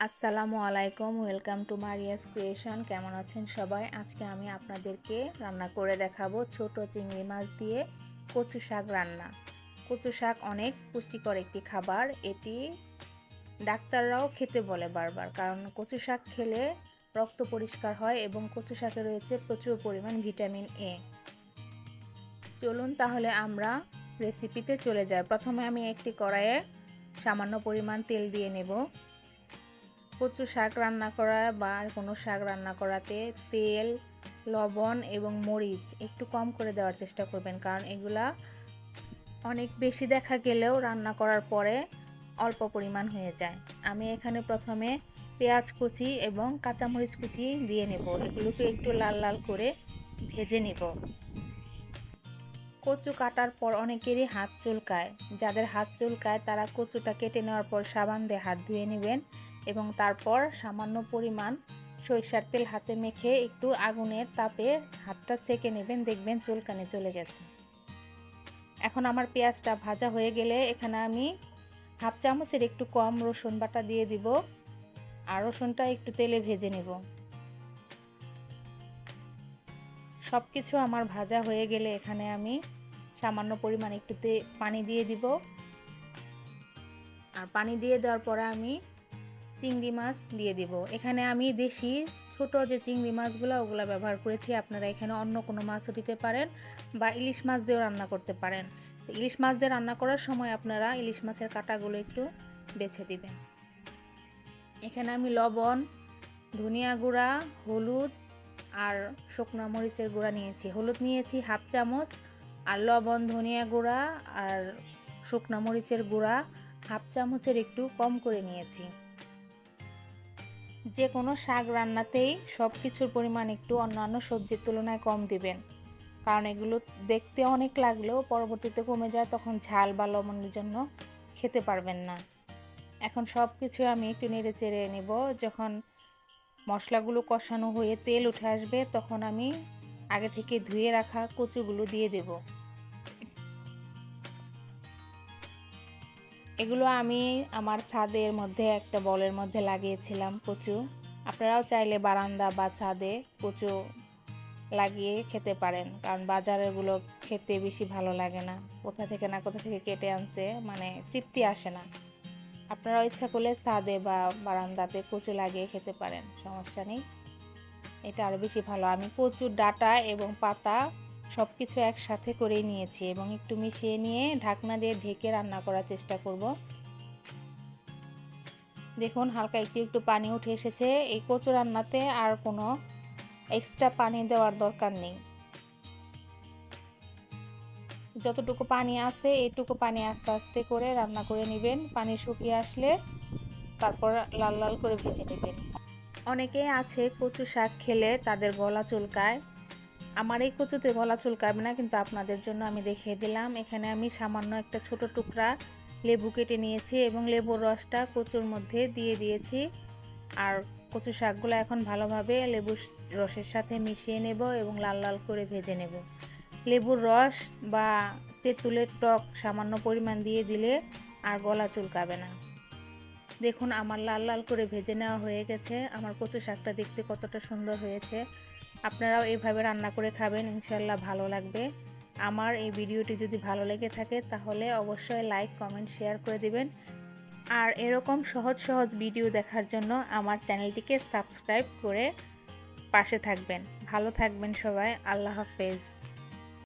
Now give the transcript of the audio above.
আসসালামু আলাইকুম, welcome to Maria's creation. কেমন আছেন সবাই? আজকে আমি আপনাদেরকে রান্না করে দেখাবো ছোট চিংড়ি মাছ দিয়ে কচু শাক রান্না। কচু শাক অনেক পুষ্টিকর একটি খাবার। এটি ডাক্তাররাও খেতে বলে বারবার, কারণ কচু শাক খেলে রক্ত পরিষ্কার হয় এবং কচু শাকে রয়েছে প্রচুর পরিমাণ ভিটামিন এ। চলুন তাহলে আমরা রেসিপিতে চলে যাই। প্রথমে আমি একটি কড়াইয়ে সামান্য পরিমাণ তেল দিয়ে নেব। কচু শাক রান্না করা বা কোনো শাক রান্না করাতে তেল, লবণ এবং মরিচ একটু কম করে দেওয়ার চেষ্টা করবেন, কারণ এগুলা অনেক বেশি দেখা গেলেও রান্না করার পরে অল্প পরিমাণ হয়ে যায়। আমি এখানে প্রথমে পেঁয়াজ কুচি এবং কাঁচামরিচ কুচি দিয়ে নেব। এগুলোকে একটু লাল লাল করে ভেজে নেব। কচু কাটার পর অনেকেরই হাত চুলকায়। যাদের হাত চুলকায় তারা কচুটা কেটে নেওয়ার পর সাবান দিয়ে হাত ধুয়ে নেবেন এবং তারপর সামান্য পরিমাণ সরিষার তেল হাতে মেখে একটু আগুনের তাপে হাতটা সেঁকে নেবেন, দেখবেন চুলকানি চলে গেছে। এখন আমার পেঁয়াজটা ভাজা হয়ে গেলে এখানে আমি হাফ চামচের একটু কম রসুন বাটা দিয়ে দিব আর রসুনটা একটু তেলে ভেজে নেব। সব কিছু আমার ভাজা হয়ে গেলে এখানে আমি সামান্য পরিমাণ একটু পানি দিয়ে দিব। আর পানি দিয়ে দেওয়ার পরে আমি চিংড়ি মাছ দিয়ে দিব। এখানে আমি দেশি ছোট যে চিংড়ি মাছগুলো ওগুলো ব্যবহার করেছি। আপনারা এখানে অন্য কোনো মাছও দিতে পারেন বা ইলিশ মাছ দিয়েও রান্না করতে পারেন। ইলিশ মাছ দিয়ে রান্না করার সময় আপনারা ইলিশ মাছের কাঁটাগুলো একটু বেছে দিবেন। এখানে আমি লবণ, ধনিয়া গুঁড়া, হলুদ আর শুকনো মরিচের গুঁড়া নিয়েছি। হলুদ নিয়েছি হাফ চামচ, আর লবণ, ধনিয়া গুঁড়া আর শুকনো মরিচের গুঁড়া হাফ চামচের একটু কম করে নিয়েছি। যে কোনো শাক রান্নাতেই সব কিছুর পরিমাণ একটু অন্যান্য সবজির তুলনায় কম দিবেন, কারণ এগুলো দেখতে অনেক লাগলেও পরবর্তীতে কমে যায়, তখন ঝাল বা লবণের জন্য খেতে পারবেন না। এখন সব কিছু আমি একটু নেড়ে চেড়ে নেব। যখন মশলাগুলো কষানো হয়ে তেল উঠে আসবে তখন আমি আগে থেকে ধুয়ে রাখা কচুগুলো দিয়ে দেব। এগুলো আমি আমার ছাদের মধ্যে একটা বলের মধ্যে লাগিয়েছিলাম কচু। আপনারাও চাইলে বারান্দা বা ছাদে কচু লাগিয়ে খেতে পারেন, কারণ বাজারেরগুলো খেতে বেশি ভালো লাগে না। কোথা থেকে কেটে আনছে, মানে তৃপ্তি আসে না। আপনারাও ইচ্ছা করলে ছাদে বা বারান্দাতে কচু লাগিয়ে খেতে পারেন, সমস্যা নেই। এটা আরও বেশি ভালো। আমি কচুর ডাঁটা এবং পাতা সব কিছু একসাথে করেই নিয়েছি এবং একটু মিশিয়ে নিয়ে ঢাকনা দিয়ে ঢেকে রান্না করার চেষ্টা করব। দেখুন হালকা একটু একটু পানি উঠে এসেছে। এই কচু রান্নাতে আর কোনো এক্সট্রা পানি দেওয়ার দরকার নেই। যতটুকু পানি আছে এইটুকু পানি আস্তে আস্তে করে রান্না করে নেবেন। পানি শুকিয়ে আসলে তারপর লাল লাল করে ভেজে নেবেন। অনেকে আছে কচু শাক খেলে তাদের গলা চুলকায়। আমার এই কচুতে গলা চুলকাবে না, কিন্তু আপনাদের জন্য আমি দেখিয়ে দিলাম। এখানে আমি সামান্য একটা ছোট টুকরা লেবু কেটে নিয়েছি এবং লেবুর রসটা কচুর মধ্যে দিয়ে দিয়েছি। আর কচু শাকগুলো এখন ভালোভাবে লেবুর রসের সাথে মিশিয়ে নেব এবং লাল লাল করে ভেজে নেব। লেবুর রস বা তেঁতুলের টক সামান্য পরিমাণ দিয়ে দিলে আর গলা চুলকাবে না। দেখুন আমার লাল লাল করে ভেজে নেওয়া হয়ে গেছে। আমার কচু শাকটা দেখতে কতটা সুন্দর হয়েছে। আপনারাও এভাবে রান্না করে খাবেন, ইনশাল্লাহ ভালো লাগবে। আমার এই ভিডিওটি যদি ভালো লেগে থাকে তাহলে অবশ্যই লাইক, কমেন্ট, শেয়ার করে দিবেন। আর এরকম সহজ সহজ ভিডিও দেখার জন্য আমার চ্যানেলটিকে সাবস্ক্রাইব করে পাশে থাকবেন। ভালো থাকবেন সবাই। আল্লাহ হাফেজ।